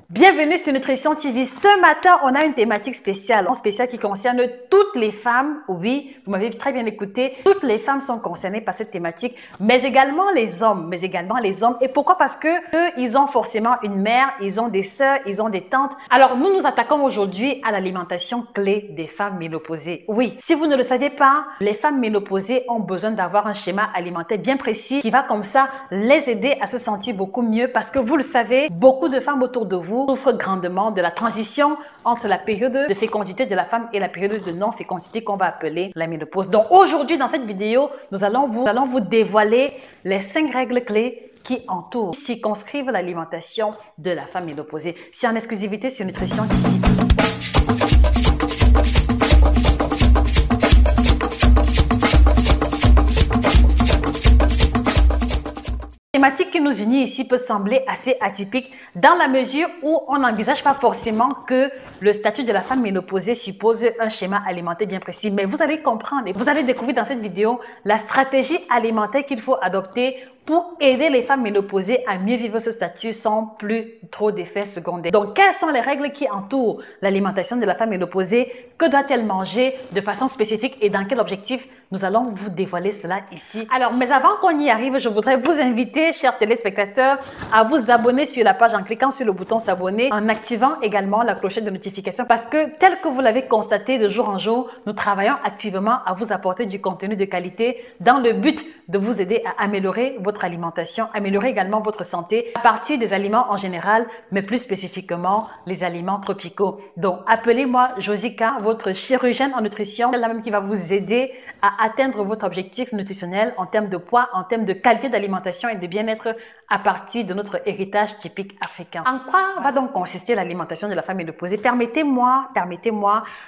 Bienvenue sur Nutrition TV. Ce matin, on a une thématique spéciale qui concerne toutes les femmes. Oui, vous m'avez très bien écouté. Toutes les femmes sont concernées par cette thématique, mais également les hommes. Et pourquoi? Parce que eux, ils ont forcément une mère, ils ont des sœurs, ils ont des tantes. Alors, nous nous attaquons aujourd'hui à l'alimentation clé des femmes ménopausées. Oui, si vous ne le savez pas, les femmes ménopausées ont besoin d'avoir un schéma alimentaire bien précis qui va comme ça les aider à se sentir beaucoup mieux parce que vous le savez, beaucoup de femmes autour de vous souffrent grandement de la transition entre la période de fécondité de la femme et la période de non-fécondité qu'on va appeler la ménopause. Donc aujourd'hui, dans cette vidéo, nous allons vous dévoiler les 5 règles clés qui entourent, qui circonscrivent l'alimentation de la femme ménopausée. C'est en exclusivité sur Nutrition TV. La thématique qui nous unit ici peut sembler assez atypique dans la mesure où on n'envisage pas forcément que le statut de la femme ménopausée suppose un schéma alimentaire bien précis. Mais vous allez comprendre et vous allez découvrir dans cette vidéo la stratégie alimentaire qu'il faut adopter pour aider les femmes ménopausées à mieux vivre ce statut sans plus trop d'effets secondaires. Donc, quelles sont les règles qui entourent l'alimentation de la femme ménopausée? Que doit-elle manger de façon spécifique et dans quel objectif? Nous allons vous dévoiler cela ici. Alors, mais avant qu'on y arrive, je voudrais vous inviter, chers téléspectateurs, à vous abonner sur la page en cliquant sur le bouton s'abonner, en activant également la clochette de notification parce que, tel que vous l'avez constaté de jour en jour, nous travaillons activement à vous apporter du contenu de qualité dans le but de vous aider à améliorer votre alimentation, améliorer également votre santé à partir des aliments en général, mais plus spécifiquement les aliments tropicaux. Donc, appelez-moi Josica, votre chirurgienne en nutrition, celle-là même qui va vous aider à atteindre votre objectif nutritionnel en termes de poids, en termes de qualité d'alimentation et de bien-être à partir de notre héritage typique africain. En quoi va donc consister l'alimentation de la femme ménopausée? Permettez-moi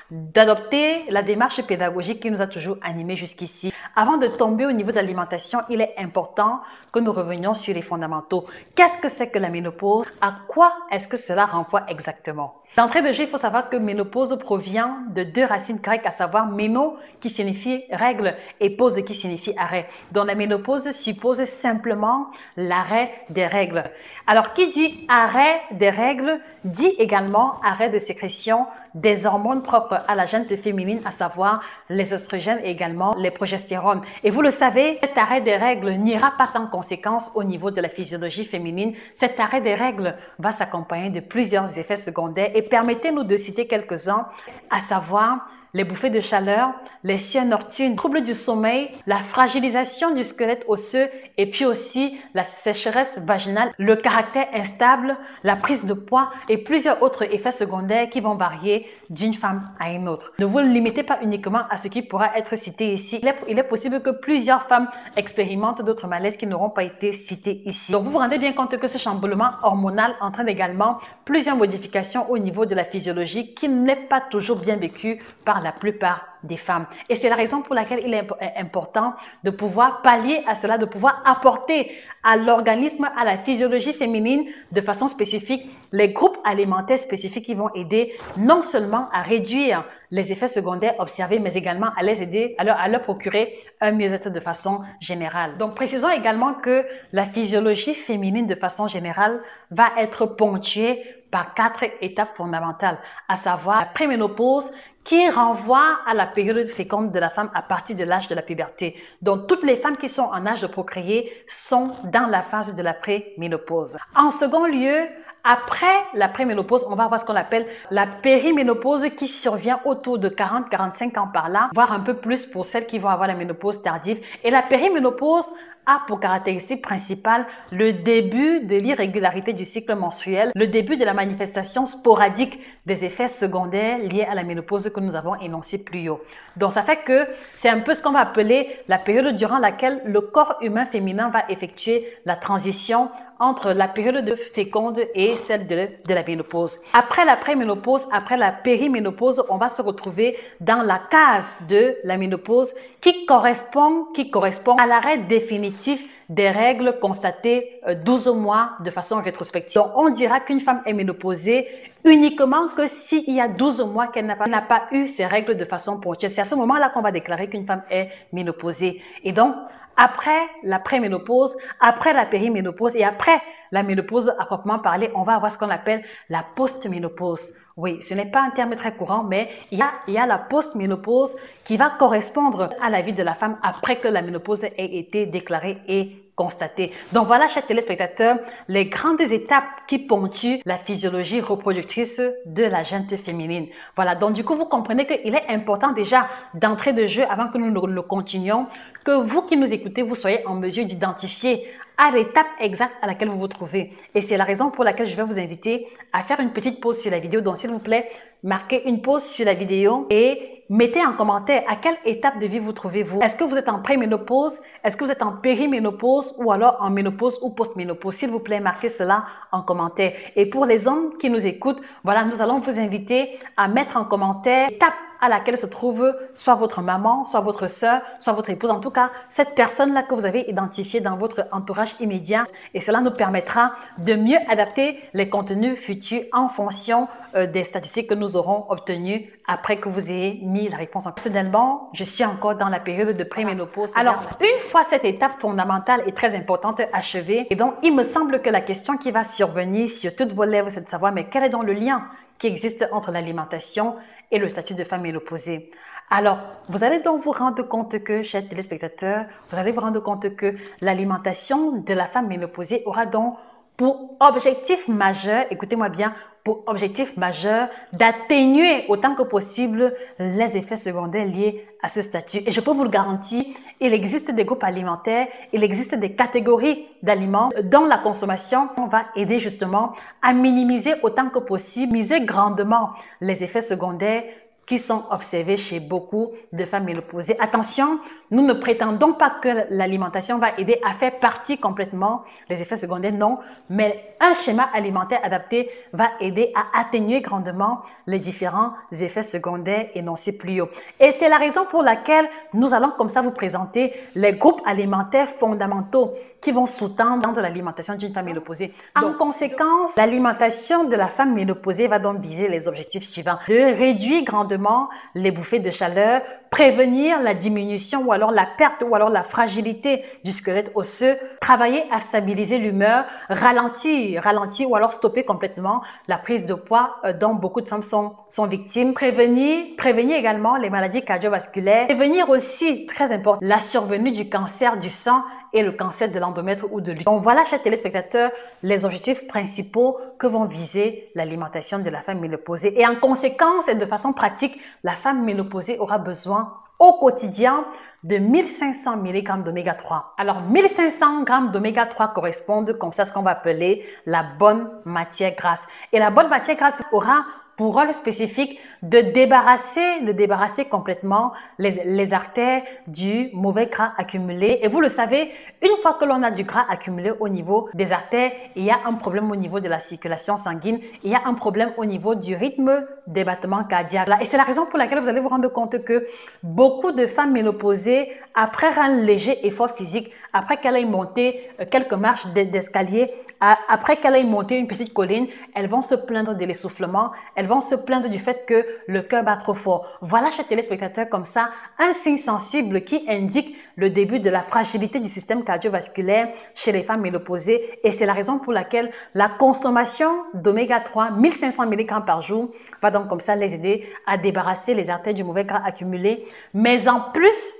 d'adopter la démarche pédagogique qui nous a toujours animés jusqu'ici. Avant de tomber au niveau de l'alimentation, il est important que nous revenions sur les fondamentaux. Qu'est-ce que c'est que la ménopause? À quoi est-ce que cela renvoie exactement? D'entrée de jeu, il faut savoir que ménopause provient de 2 racines grecques, à savoir méno qui signifie règle et pause qui signifie arrêt. Donc la ménopause suppose simplement l'arrêt des règles. Alors qui dit arrêt des règles dit également arrêt de sécrétion des hormones propres à la gente féminine, à savoir les oestrogènes et également les progestérones. Et vous le savez, cet arrêt des règles n'ira pas sans conséquence au niveau de la physiologie féminine. Cet arrêt des règles va s'accompagner de plusieurs effets secondaires et permettez-nous de citer quelques-uns, à savoir les bouffées de chaleur, les sueurs nocturnes, troubles du sommeil, la fragilisation du squelette osseux et puis aussi la sécheresse vaginale, le caractère instable, la prise de poids et plusieurs autres effets secondaires qui vont varier d'une femme à une autre. Ne vous limitez pas uniquement à ce qui pourra être cité ici. Il est possible que plusieurs femmes expérimentent d'autres malaises qui n'auront pas été cités ici. Donc vous vous rendez bien compte que ce chamboulement hormonal entraîne également plusieurs modifications au niveau de la physiologie qui n'est pas toujours bien vécue par la plupart des femmes. Et c'est la raison pour laquelle il est important de pouvoir pallier à cela, de pouvoir apporter à l'organisme, à la physiologie féminine de façon spécifique, les groupes alimentaires spécifiques qui vont aider non seulement à réduire les effets secondaires observés, mais également à les aider, à leur procurer un mieux-être de façon générale. Donc, précisons également que la physiologie féminine de façon générale va être ponctuée par 4 étapes fondamentales, à savoir la préménopause, qui renvoie à la période féconde de la femme à partir de l'âge de la puberté. Donc, toutes les femmes qui sont en âge de procréer sont dans la phase de la préménopause. En second lieu, après la préménopause, on va avoir ce qu'on appelle la périménopause qui survient autour de 40-45 ans par là, voire un peu plus pour celles qui vont avoir la ménopause tardive. Et la périménopause a pour caractéristique principale le début de l'irrégularité du cycle menstruel, le début de la manifestation sporadique des effets secondaires liés à la ménopause que nous avons énoncé plus haut. Donc, ça fait que c'est un peu ce qu'on va appeler la période durant laquelle le corps humain féminin va effectuer la transition entre la période de féconde et celle de la ménopause. Après la préménopause, après la périménopause, on va se retrouver dans la case de la ménopause qui correspond à l'arrêt définitif des règles constatées 12 mois de façon rétrospective. Donc, on dira qu'une femme est ménopausée uniquement que s'il y a 12 mois qu'elle n'a pas eu ses règles de façon ponctuelle. C'est à ce moment-là qu'on va déclarer qu'une femme est ménopausée. Et donc, après la préménopause, après la périménopause et après la ménopause à proprement parler, on va avoir ce qu'on appelle la post-ménopause. Oui, ce n'est pas un terme très courant, mais il y a la post-ménopause qui va correspondre à la vie de la femme après que la ménopause ait été déclarée et constatée. Donc voilà, chers téléspectateurs, les grandes étapes qui ponctuent la physiologie reproductrice de la gente féminine. Voilà, donc du coup, vous comprenez qu'il est important déjà d'entrer de jeu avant que nous ne continuions, que vous qui nous écoutez, vous soyez en mesure d'identifier à l'étape exacte à laquelle vous vous trouvez. Et c'est la raison pour laquelle je vais vous inviter à faire une petite pause sur la vidéo. Donc, s'il vous plaît, marquez une pause sur la vidéo et mettez en commentaire à quelle étape de vie vous trouvez-vous. Est-ce que vous êtes en préménopause? Est-ce que vous êtes en périménopause ou alors en ménopause ou postménopause? S'il vous plaît, marquez cela en commentaire. Et pour les hommes qui nous écoutent, voilà, nous allons vous inviter à mettre en commentaire l'étape à laquelle se trouve soit votre maman, soit votre soeur, soit votre épouse, en tout cas, cette personne-là que vous avez identifiée dans votre entourage immédiat. Et cela nous permettra de mieux adapter les contenus futurs en fonction des statistiques que nous aurons obtenues après que vous ayez mis la réponse en. Personnellement, je suis encore dans la période de préménopause. Alors, une fois cette étape fondamentale et très importante achevée, et donc, il me semble que la question qui va survenir sur toutes vos lèvres, c'est de savoir, mais quel est donc le lien qui existe entre l'alimentation et le statut de femme ménopausée? Alors, vous allez donc vous rendre compte que, chers téléspectateurs, vous allez vous rendre compte que l'alimentation de la femme ménopausée aura donc pour objectif majeur, écoutez-moi bien, pour objectif majeur d'atténuer autant que possible les effets secondaires liés à ce statut. Et je peux vous le garantir, il existe des groupes alimentaires, il existe des catégories d'aliments dont la consommation va aider justement à minimiser autant que possible, minimiser grandement les effets secondaires qui sont observés chez beaucoup de femmes ménopausées. Attention, nous ne prétendons pas que l'alimentation va aider à faire partie complètement les effets secondaires, non, mais un schéma alimentaire adapté va aider à atténuer grandement les différents effets secondaires énoncés plus haut. Et c'est la raison pour laquelle nous allons comme ça vous présenter les groupes alimentaires fondamentaux qui vont sous-tendre l'alimentation d'une femme ménopausée. En conséquence, l'alimentation de la femme ménopausée va donc viser les objectifs suivants: de réduire grandement les bouffées de chaleur, prévenir la diminution ou alors la perte ou alors la fragilité du squelette osseux, travailler à stabiliser l'humeur, ralentir ou alors stopper complètement la prise de poids dont beaucoup de femmes sont victimes, prévenir également les maladies cardiovasculaires, prévenir aussi, très important, la survenue du cancer du sang et le cancer de l'endomètre ou de l'utérus. Donc voilà, chers téléspectateurs, les objectifs principaux que vont viser l'alimentation de la femme ménopausée. Et en conséquence et de façon pratique, la femme ménopausée aura besoin au quotidien de 1500 mg d'oméga 3. Alors 1500 g d'oméga 3 correspondent comme ça à ce qu'on va appeler la bonne matière grasse. Et la bonne matière grasse aura pour rôle spécifique de débarrasser complètement les artères du mauvais gras accumulé. Et vous le savez, une fois que l'on a du gras accumulé au niveau des artères, il y a un problème au niveau de la circulation sanguine, il y a un problème au niveau du rythme des battements cardiaques. Et c'est la raison pour laquelle vous allez vous rendre compte que beaucoup de femmes ménopausées, après un léger effort physique, après qu'elle ait monté quelques marches d'escalier, après qu'elle ait monté une petite colline, elles vont se plaindre de l'essoufflement, elles vont se plaindre du fait que le cœur bat trop fort. Voilà, chers téléspectateurs, comme ça, un signe sensible qui indique le début de la fragilité du système cardiovasculaire chez les femmes ménopausées. Et c'est la raison pour laquelle la consommation d'oméga 3, 1500 mg par jour, va donc comme ça les aider à débarrasser les artères du mauvais gras accumulé, mais en plus,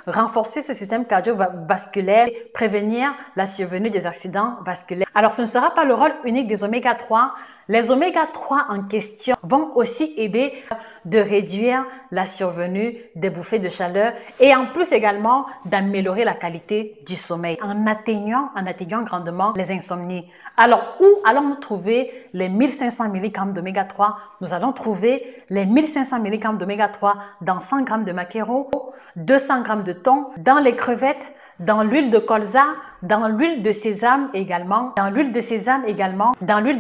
renforcer ce système cardiovasculaire, prévenir la survenue des accidents vasculaires. Alors, ce ne sera pas le rôle unique des oméga 3. Les oméga 3 en question vont aussi aider de réduire la survenue des bouffées de chaleur et en plus également d'améliorer la qualité du sommeil en atteignant grandement les insomnies. Alors, où allons-nous trouver les 1500 mg d'oméga 3? Nous allons trouver les 1500 mg d'oméga 3 dans 100 g de maquereau, 200 g de thon, dans les crevettes, dans l'huile de colza, dans l'huile de sésame également, dans l'huile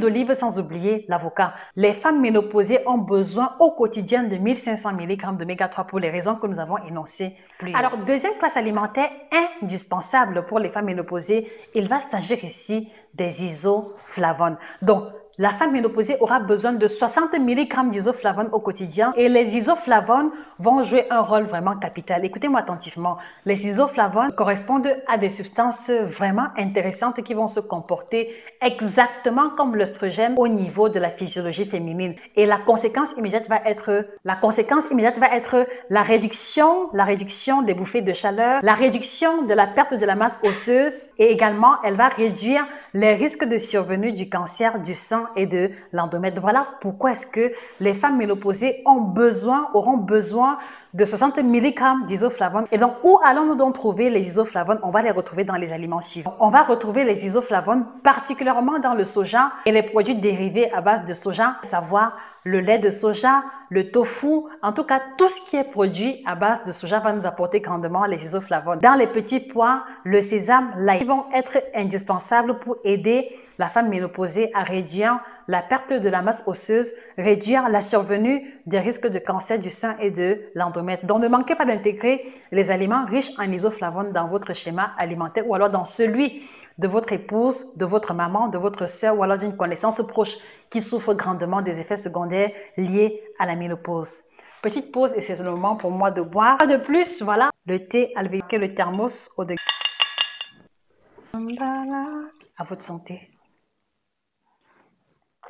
d'olive, sans oublier l'avocat. Les femmes ménopausées ont besoin au quotidien de 1500 mg d'oméga 3 pour les raisons que nous avons énoncées plus haut. Alors, deuxième classe alimentaire indispensable pour les femmes ménopausées, il va s'agir ici des isoflavones. Donc, la femme ménopausée aura besoin de 60 mg d'isoflavone au quotidien et les isoflavones vont jouer un rôle vraiment capital. Écoutez-moi attentivement. Les isoflavones correspondent à des substances vraiment intéressantes qui vont se comporter exactement comme l'œstrogène au niveau de la physiologie féminine. Et la conséquence immédiate va être la réduction des bouffées de chaleur, la réduction de la perte de la masse osseuse et également elle va réduire les risques de survenue du cancer du sein et de l'endomètre. Voilà pourquoi est-ce que les femmes ménopausées auront besoin de 60 mg d'isoflavone. Et donc, où allons-nous donc trouver les isoflavones? On va les retrouver dans les aliments suivants. On va retrouver les isoflavones particulièrement dans le soja et les produits dérivés à base de soja, à savoir le lait de soja, le tofu, en tout cas tout ce qui est produit à base de soja va nous apporter grandement les isoflavones. Dans les petits pois, le sésame, l'ail, ils vont être indispensables pour aider la femme ménopausée à réduire la perte de la masse osseuse, réduire la survenue des risques de cancer du sein et de l'endomètre. Donc, ne manquez pas d'intégrer les aliments riches en isoflavones dans votre schéma alimentaire ou alors dans celui de votre épouse, de votre maman, de votre sœur ou alors d'une connaissance proche qui souffre grandement des effets secondaires liés à la ménopause. Petite pause et c'est le moment pour moi de boire. De plus, voilà, le thé alvéolique, le thermos au degré. À votre santé.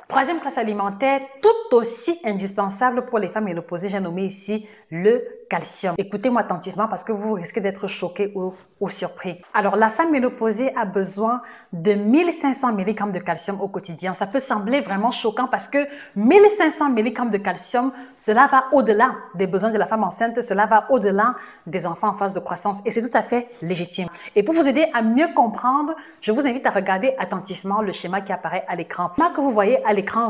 Troisième classe alimentaire, tout aussi indispensable pour les femmes ménopausées, j'ai nommé ici le calcium. Écoutez-moi attentivement parce que vous risquez d'être choqués ou surpris. Alors, la femme ménopausée a besoin de 1500 mg de calcium au quotidien. Ça peut sembler vraiment choquant parce que 1500 mg de calcium, cela va au-delà des besoins de la femme enceinte, cela va au-delà des enfants en phase de croissance et c'est tout à fait légitime. Et pour vous aider à mieux comprendre, je vous invite à regarder attentivement le schéma qui apparaît à l'écran. Le schéma que vous voyez à l'écran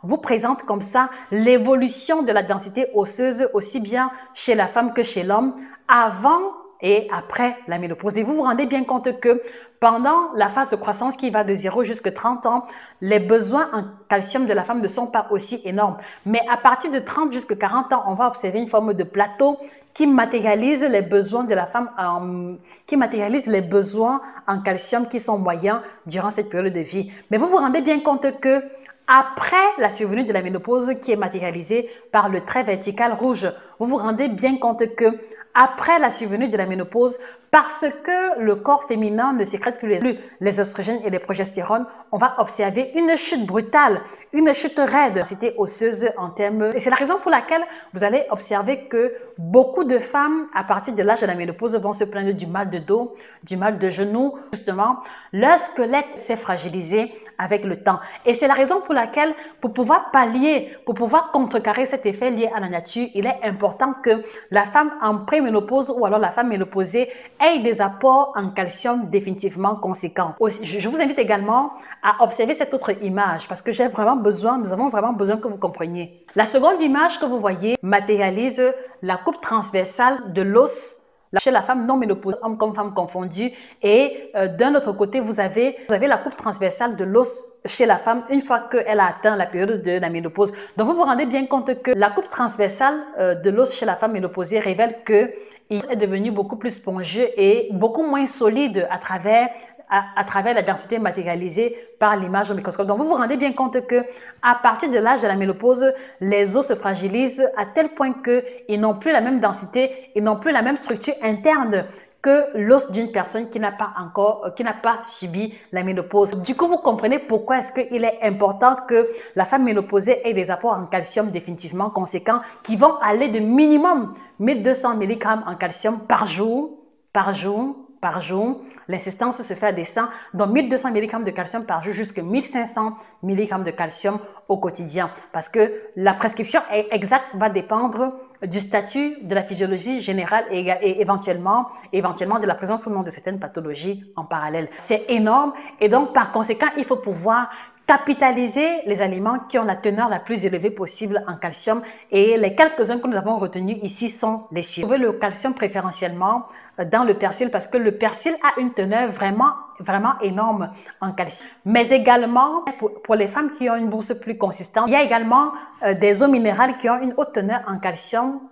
vous présente comme ça l'évolution de la densité osseuse aussi bien chez la femme que chez l'homme avant et après la ménopause. Et vous vous rendez bien compte que pendant la phase de croissance qui va de 0 jusqu'à 30 ans, les besoins en calcium de la femme ne sont pas aussi énormes. Mais à partir de 30 jusqu'à 40 ans, on va observer une forme de plateau qui matérialise les besoins de la femme, qui matérialise les besoins en calcium qui sont moyens durant cette période de vie. Mais vous vous rendez bien compte que après la survenue de la ménopause qui est matérialisée par le trait vertical rouge, vous vous rendez bien compte que après la survenue de la ménopause, parce que le corps féminin ne sécrète plus les oestrogènes et les progestérones, on va observer une chute brutale, une chute raide de la densité osseuse en termes. Et c'est la raison pour laquelle vous allez observer que beaucoup de femmes, à partir de l'âge de la ménopause, vont se plaindre du mal de dos, du mal de genou. Justement, leur squelette s'est fragilisé avec le temps. Et c'est la raison pour laquelle, pour pouvoir pallier, pour pouvoir contrecarrer cet effet lié à la nature, il est important que la femme en préménopause ou alors la femme ménopausée ait des apports en calcium définitivement conséquents. Je vous invite également à observer cette autre image parce que nous avons vraiment besoin que vous compreniez. La seconde image que vous voyez matérialise la coupe transversale de l'os chez la femme non ménopausée, homme comme femme confondue. Et d'un autre côté, vous avez la coupe transversale de l'os chez la femme une fois qu'elle a atteint la période de la ménopause. Donc, vous vous rendez bien compte que la coupe transversale de l'os chez la femme ménopausée révèle que il est devenu beaucoup plus spongieux et beaucoup moins solide à travers la densité matérialisée par l'image au microscope. Donc, vous vous rendez bien compte que à partir de l'âge de la ménopause, les os se fragilisent à tel point qu'ils n'ont plus la même densité, ils n'ont plus la même structure interne que l'os d'une personne qui n'a pas subi la ménopause. Du coup, vous comprenez pourquoi est-ce qu'il est important que la femme ménopausée ait des apports en calcium définitivement conséquents qui vont aller de minimum 1200 mg en calcium par jour. L'insistance se fait à dessein, donc 1200 mg de calcium par jour jusqu'à 1500 mg de calcium au quotidien. Parce que la prescription exacte va dépendre du statut de la physiologie générale et éventuellement de la présence ou non de certaines pathologies en parallèle. C'est énorme et donc par conséquent, il faut pouvoir capitaliser les aliments qui ont la teneur la plus élevée possible en calcium et les quelques-uns que nous avons retenus ici sont les suivants. Vous trouvez le calcium préférentiellement dans le persil parce que le persil a une teneur vraiment énorme en calcium. Mais également, pour les femmes qui ont une bourse plus consistante, il y a également des eaux minérales qui ont une haute teneur en calcium,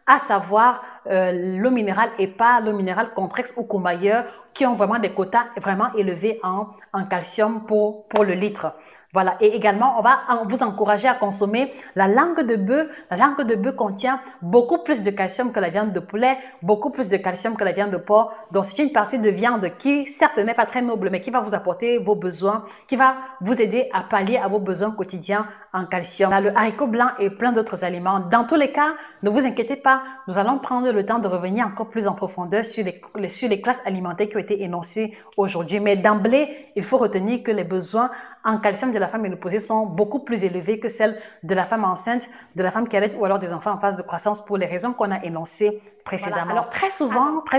à savoir l'eau minérale EPA, l'eau minérale Contrex ou Courmayeur, qui ont vraiment des quotas vraiment élevés en calcium pour le litre. Voilà, et également, on va vous encourager à consommer la langue de bœuf. La langue de bœuf contient beaucoup plus de calcium que la viande de poulet, beaucoup plus de calcium que la viande de porc. Donc, c'est une partie de viande qui, certes, n'est pas très noble, mais qui va vous apporter vos besoins, qui va vous aider à pallier à vos besoins quotidiens en calcium. Là, le haricot blanc et plein d'autres aliments. Dans tous les cas, ne vous inquiétez pas, nous allons prendre le temps de revenir encore plus en profondeur sur les classes alimentaires qui ont été énoncées aujourd'hui. Mais d'emblée, il faut retenir que les besoins en calcium de la femme ménopausée sont beaucoup plus élevés que celles de la femme enceinte, de la femme qui allait ou alors des enfants en phase de croissance pour les raisons qu'on a énoncées précédemment. Voilà. Alors très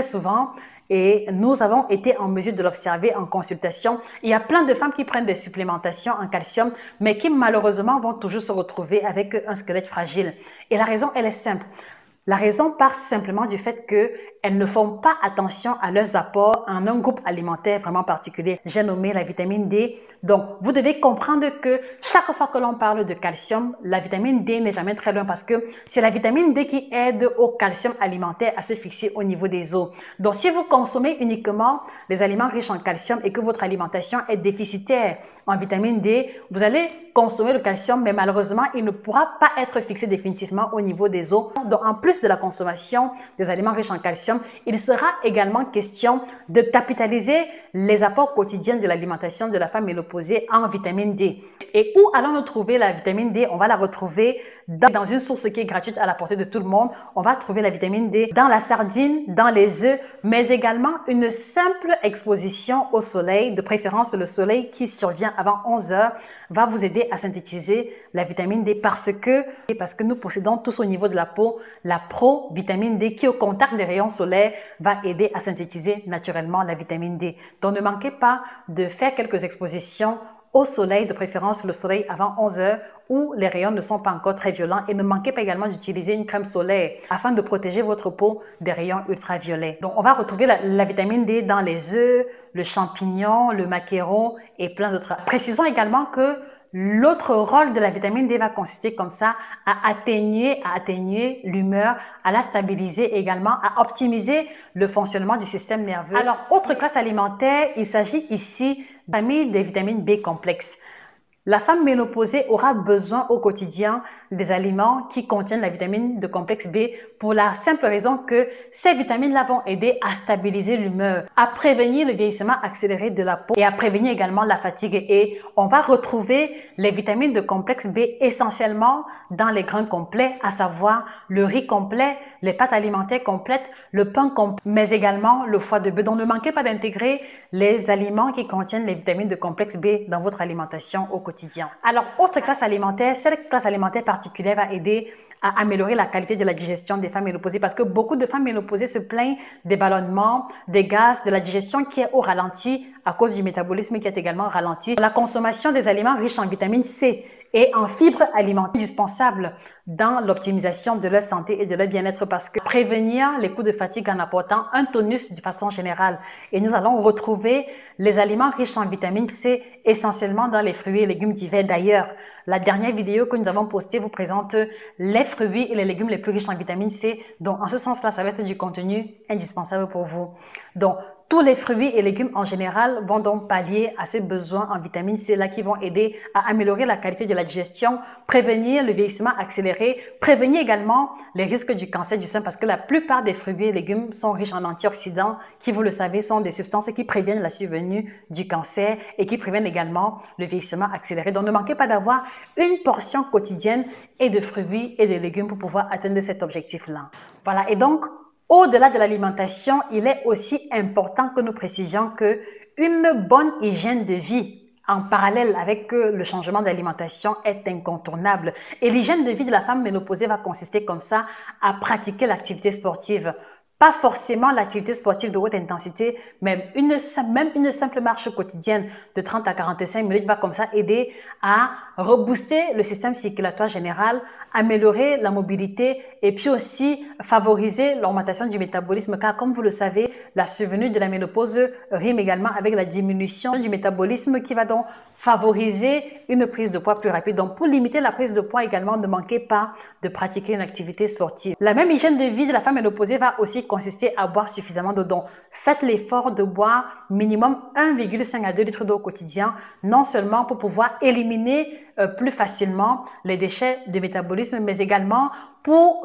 souvent, et nous avons été en mesure de l'observer en consultation, il y a plein de femmes qui prennent des supplémentations en calcium, mais qui malheureusement vont toujours se retrouver avec un squelette fragile. Et la raison, elle est simple. La raison part simplement du fait qu'elles ne font pas attention à leurs apports en un groupe alimentaire vraiment particulier. J'ai nommé la vitamine D. Donc, vous devez comprendre que chaque fois que l'on parle de calcium, la vitamine D n'est jamais très loin parce que c'est la vitamine D qui aide au calcium alimentaire à se fixer au niveau des os. Donc, si vous consommez uniquement les aliments riches en calcium et que votre alimentation est déficitaire en vitamine D, vous allez consommer le calcium, mais malheureusement, il ne pourra pas être fixé définitivement au niveau des os. Donc, en plus de la consommation des aliments riches en calcium, il sera également question de capitaliser les apports quotidiens de l'alimentation de la femme ménopausée en vitamine D. Et où allons-nous trouver la vitamine D? On va la retrouver dans une source qui est gratuite à la portée de tout le monde. On va trouver la vitamine D dans la sardine, dans les œufs, mais également une simple exposition au soleil, de préférence le soleil qui survient avant 11 heures, va vous aider à synthétiser la vitamine D parce que nous possédons tous au niveau de la peau la pro-vitamine D qui au contact des rayons solaires va aider à synthétiser naturellement la vitamine D. Donc ne manquez pas de faire quelques expositions au soleil, de préférence le soleil avant 11 heures où les rayons ne sont pas encore très violents, et ne manquez pas également d'utiliser une crème solaire afin de protéger votre peau des rayons ultraviolets. Donc on va retrouver la vitamine D dans les œufs, le champignon, le maquereau et plein d'autres. Précisons également que l'autre rôle de la vitamine D va consister comme ça à atténuer l'humeur, à la stabiliser également, à optimiser le fonctionnement du système nerveux. Alors, autre classe alimentaire, il s'agit ici des vitamines B complexes. La femme ménopausée aura besoin au quotidien des aliments qui contiennent la vitamine de complexe B pour la simple raison que ces vitamines-là vont aider à stabiliser l'humeur, à prévenir le vieillissement accéléré de la peau et à prévenir également la fatigue. Et on va retrouver les vitamines de complexe B essentiellement dans les grains complets, à savoir le riz complet, les pâtes alimentaires complètes, le pain complet, mais également le foie de bœuf. Donc ne manquez pas d'intégrer les aliments qui contiennent les vitamines de complexe B dans votre alimentation au quotidien. Alors, autre classe alimentaire, cette classe alimentaire particulière va aider à améliorer la qualité de la digestion des femmes ménopausées parce que beaucoup de femmes ménopausées se plaignent des ballonnements, des gaz, de la digestion qui est au ralenti à cause du métabolisme qui est également ralenti. La consommation des aliments riches en vitamine C et en fibres alimentaires indispensables dans l'optimisation de leur santé et de leur bien-être parce que prévenir les coups de fatigue en apportant un tonus de façon générale. Et nous allons retrouver les aliments riches en vitamine C essentiellement dans les fruits et légumes divers. D'ailleurs, la dernière vidéo que nous avons postée vous présente les fruits et les légumes les plus riches en vitamine C. Donc, en ce sens-là, ça va être du contenu indispensable pour vous. Donc, tous les fruits et légumes en général vont donc pallier à ces besoins en vitamine C là qui vont aider à améliorer la qualité de la digestion, prévenir le vieillissement accéléré, prévenir également les risques du cancer du sein parce que la plupart des fruits et légumes sont riches en antioxydants qui, vous le savez, sont des substances qui préviennent la survenue du cancer et qui préviennent également le vieillissement accéléré. Donc ne manquez pas d'avoir une portion quotidienne et de fruits et de légumes pour pouvoir atteindre cet objectif-là. Voilà, et donc au-delà de l'alimentation, il est aussi important que nous précisions que une bonne hygiène de vie en parallèle avec le changement d'alimentation est incontournable. Et l'hygiène de vie de la femme ménopausée va consister comme ça à pratiquer l'activité sportive. Pas forcément l'activité sportive de haute intensité, mais même une simple marche quotidienne de 30 à 45 minutes va comme ça aider à rebooster le système circulatoire général, améliorer la mobilité et puis aussi favoriser l'augmentation du métabolisme car comme vous le savez, la survenue de la ménopause rime également avec la diminution du métabolisme qui va donc favoriser une prise de poids plus rapide. Donc, pour limiter la prise de poids également, ne manquez pas de pratiquer une activité sportive. La même hygiène de vie de la femme ménopausée va aussi consister à boire suffisamment d'eau. Donc, faites l'effort de boire minimum 1,5 à 2 litres d'eau au quotidien, non seulement pour pouvoir éliminer plus facilement les déchets de métabolisme, mais également pour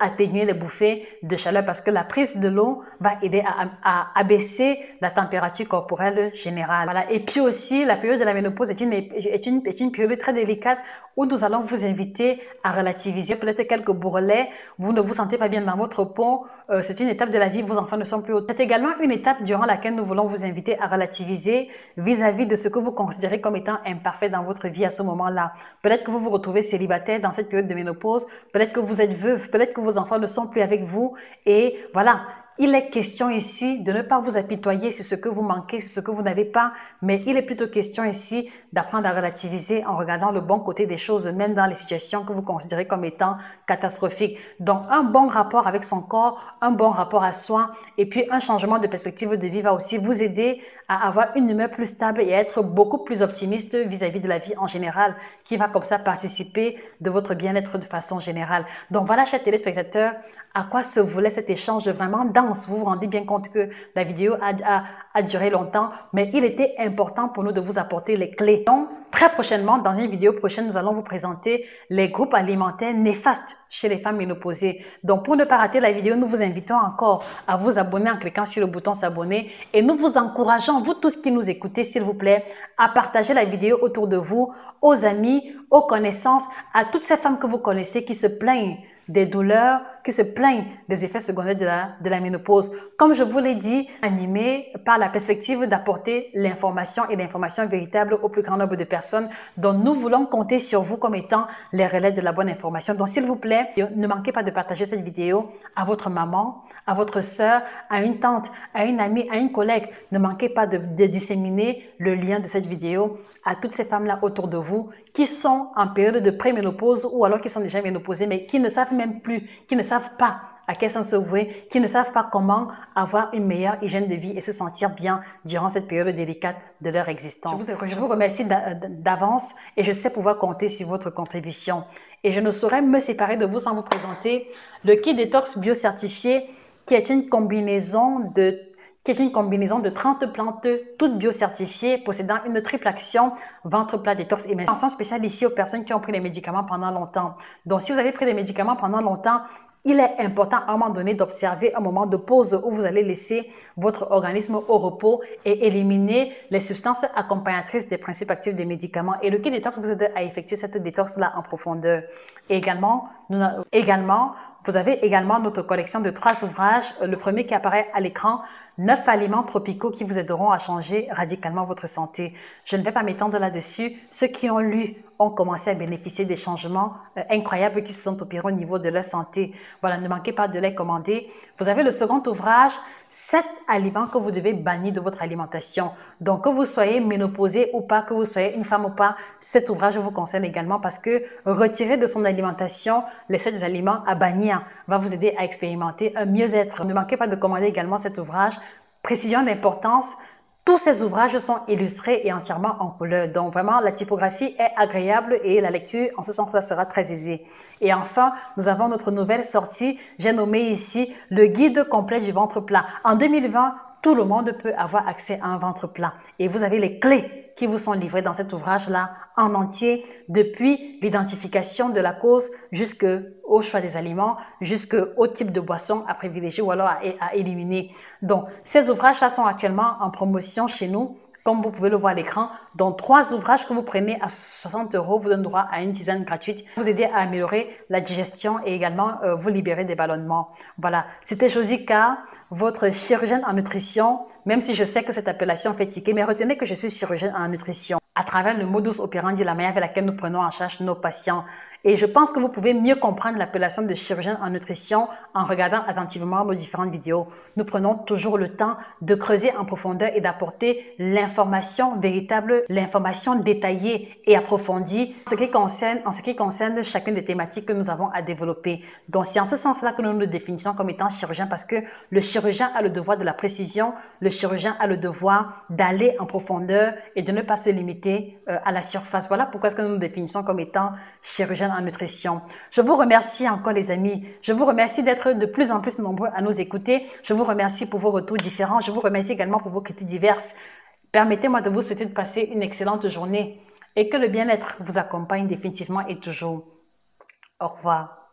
atténuer les bouffées de chaleur, parce que la prise de l'eau va aider à abaisser la température corporelle générale. Voilà. Et puis aussi, la période de la ménopause est une période très délicate où nous allons vous inviter à relativiser peut-être quelques bourrelets. Vous ne vous sentez pas bien dans votre peau. C'est une étape de la vie, vos enfants ne sont plus hauts. C'est également une étape durant laquelle nous voulons vous inviter à relativiser vis-à-vis de ce que vous considérez comme étant imparfait dans votre vie à ce moment-là. Peut-être que vous vous retrouvez célibataire dans cette période de ménopause, peut-être que vous êtes veuve, peut-être que vos enfants ne sont plus avec vous et voilà. Il est question ici de ne pas vous apitoyer sur ce que vous manquez, sur ce que vous n'avez pas, mais il est plutôt question ici d'apprendre à relativiser en regardant le bon côté des choses, même dans les situations que vous considérez comme étant catastrophiques. Donc, un bon rapport avec son corps, un bon rapport à soi, et puis un changement de perspective de vie va aussi vous aider à avoir une humeur plus stable et à être beaucoup plus optimiste vis-à-vis de la vie en général, qui va comme ça participer de votre bien-être de façon générale. Donc voilà, chers téléspectateurs, à quoi se voulait cet échange vraiment dense. Vous vous rendez bien compte que la vidéo a duré longtemps, mais il était important pour nous de vous apporter les clés. Donc, très prochainement, dans une vidéo prochaine, nous allons vous présenter les groupes alimentaires néfastes chez les femmes ménopausées. Donc, pour ne pas rater la vidéo, nous vous invitons encore à vous abonner en cliquant sur le bouton s'abonner et nous vous encourageons, vous tous qui nous écoutez, s'il vous plaît, à partager la vidéo autour de vous, aux amis, aux connaissances, à toutes ces femmes que vous connaissez qui se plaignent des douleurs, qui se plaignent des effets secondaires de la ménopause. Comme je vous l'ai dit, animé par la perspective d'apporter l'information et l'information véritable au plus grand nombre de personnes. Donc, nous voulons compter sur vous comme étant les relais de la bonne information. Donc, s'il vous plaît, ne manquez pas de partager cette vidéo à votre maman, à votre sœur, à une tante, à une amie, à une collègue. Ne manquez pas de disséminer le lien de cette vidéo à toutes ces femmes-là autour de vous qui sont en période de préménopause ou alors qui sont déjà ménopausées mais qui ne savent même plus, qui ne savent pas à quel sens se vouer, qui ne savent pas comment avoir une meilleure hygiène de vie et se sentir bien durant cette période délicate de leur existence. Je vous remercie d'avance et je sais pouvoir compter sur votre contribution. Et je ne saurais me séparer de vous sans vous présenter le kit détox bio-certifié qui est une combinaison de 30 plantes toutes bio-certifiées possédant une triple action, ventre plat, détox et mention spéciale ici aux personnes qui ont pris les médicaments pendant longtemps. Donc, si vous avez pris des médicaments pendant longtemps, il est important à un moment donné d'observer un moment de pause où vous allez laisser votre organisme au repos et éliminer les substances accompagnatrices des principes actifs des médicaments. Et le kit détox vous aide à effectuer cette détox-là en profondeur. Et également, vous avez également notre collection de 3 ouvrages. Le premier qui apparaît à l'écran, 9 aliments tropicaux qui vous aideront à changer radicalement votre santé. Je ne vais pas m'étendre là-dessus. Ceux qui ont lu ont commencé à bénéficier des changements incroyables qui se sont opérés au niveau de leur santé. Voilà, ne manquez pas de les commander. Vous avez le second ouvrage, 7 aliments que vous devez bannir de votre alimentation. Donc, que vous soyez ménopausée ou pas, que vous soyez une femme ou pas, cet ouvrage vous concerne également parce que retirer de son alimentation les 7 aliments à bannir va vous aider à expérimenter un mieux-être. Ne manquez pas de commander également cet ouvrage. Précision d'importance. Tous ces ouvrages sont illustrés et entièrement en couleur. Donc, vraiment, la typographie est agréable et la lecture, en ce sens-là, sera très aisée. Et enfin, nous avons notre nouvelle sortie. J'ai nommé ici le guide complet du ventre plat. En 2020, tout le monde peut avoir accès à un ventre plat. Et vous avez les clés qui vous sont livrées dans cet ouvrage-là en entier, depuis l'identification de la cause jusqu'au choix des aliments, jusqu'au type de boisson à privilégier ou alors à éliminer. Donc, ces ouvrages-là sont actuellement en promotion chez nous, comme vous pouvez le voir à l'écran. Donc, 3 ouvrages que vous prenez à 60 € vous donnent droit à une tisane gratuite, vous aider à améliorer la digestion et également vous libérer des ballonnements. Voilà, c'était Josika, votre chirurgienne en nutrition, même si je sais que cette appellation fait tiquer, mais retenez que je suis chirurgienne en nutrition à travers le modus operandi, la manière avec laquelle nous prenons en charge nos patients. Et je pense que vous pouvez mieux comprendre l'appellation de chirurgien en nutrition en regardant attentivement nos différentes vidéos. Nous prenons toujours le temps de creuser en profondeur et d'apporter l'information véritable, l'information détaillée et approfondie en ce qui concerne chacune des thématiques que nous avons à développer. Donc, c'est en ce sens-là que nous nous définissons comme étant chirurgien, parce que le chirurgien a le devoir de la précision, le chirurgien a le devoir d'aller en profondeur et de ne pas se limiter à la surface. Voilà pourquoi est-ce que nous nous définissons comme étant chirurgien en nutrition. Je vous remercie encore les amis. Je vous remercie d'être de plus en plus nombreux à nous écouter. Je vous remercie pour vos retours différents. Je vous remercie également pour vos critiques diverses. Permettez-moi de vous souhaiter de passer une excellente journée et que le bien-être vous accompagne définitivement et toujours. Au revoir.